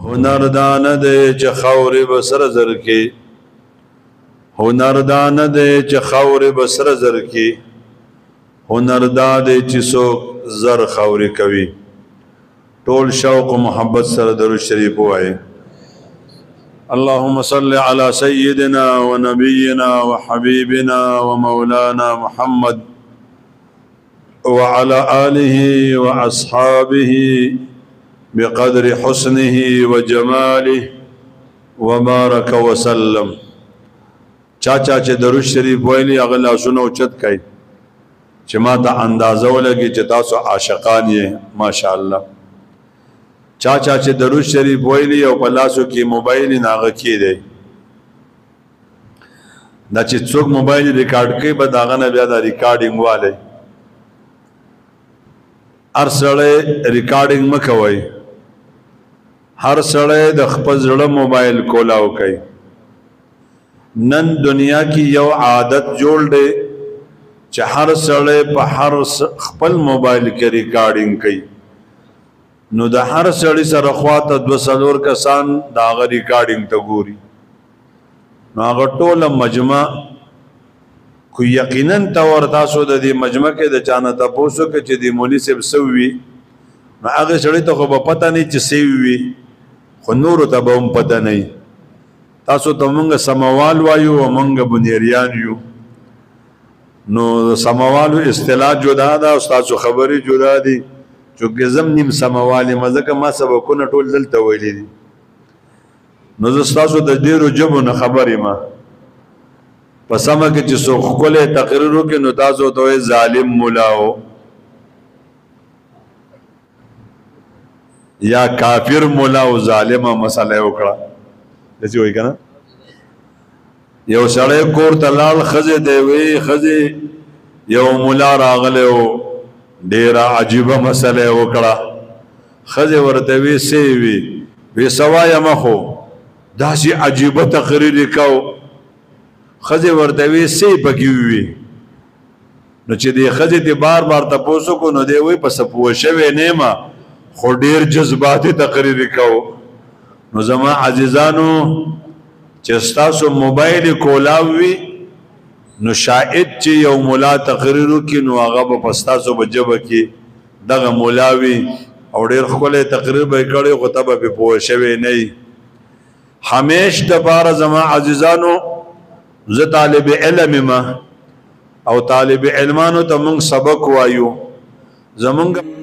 هنر دانه دی چې خاورې به سره زر کې هنر دانه دی چې خاورې به سره زر کې هنر دا دی چې څوک زر خاورې کوي ټول شوق و محبت سره درود شریف وایي اللهم صل على سيدنا ونبينا وحبيبنا ومولانا محمد وعلى آله وأصحابه بقدر حسنه وجماله وبارك وسلم چاچا چې درود شریف ویلی هغه لاسونه اوچت کړئ چې ما ته اندازه ولګي چې تاسو عاشقان یې ماشاءالله چاچا چې درود شریف ویلی او په لاسو کې موبایل ناغه کې دی دا چې څوک موبایل ریکارډ کوي به داغه نه بیا دا ریکارډینګ والے هر سړی ریکارډینګ مکوئ هر سړی د خپل زړه موبایل کولاو کوي نن دنیا کې یو عادت جوړ دی چې هر سړی په هر خپل موبایل کې ریکارډینګ کوي نو د هر سړی سره خواته دو څلور کسان د هغه ریکارډینګ ته ګوري نو هغه ټوله مجمع خو یقینا ته ور تاسو د دې مجمع کې د چانه تاسو کې چې د مولوی صاحب سوي نو هغه سړی ته خو به پته نه چې سوي خو نور ته به هم پته نه تاسو ته مونږ سموال وایو او مونږ بنیریان یو نو سموالو اصطلاح جدا ده او تاسو خبرې جدا دي چونکه زم نیم سموالي مزه ما سبقونه ټول دلته ویلي دي نو زه تاسو د ډیرو جبو نه خبرې ما پسمه کې چې څوک خپل تقریر وکړي نو تاسو ته ظالم مولاو یا کافر مولا او ظالمه مسله وکړه دسی وای کنه یو سړی کور ته لاړ خزه دی وی خزه یو مولا راغله او ډیره عجیبه مسله وکړه خزه ورته وی سی وی سوای مخو داسې عجیبه تقریر وکاو خزه ورته وی سی پکې وی نو چې دی خزه ته بار بار تاسو کو نو دی وی پس پوه شوی نیمه خو ډیر جذباتي تقریر وکاو نو زما عزیزانو چې تاسو موبایل کولاوي نو شاید چې یو مولا تقریر وکي نو هغه په پستاسو بجبه کې دغه مولاوي او ډیر خپل تقریر به کړي خو ته به پوه شوی نه همیش د بار زما عزیزانو زه طالب علم ما او طالب علمانو ته موږ سبق وایو زمونږ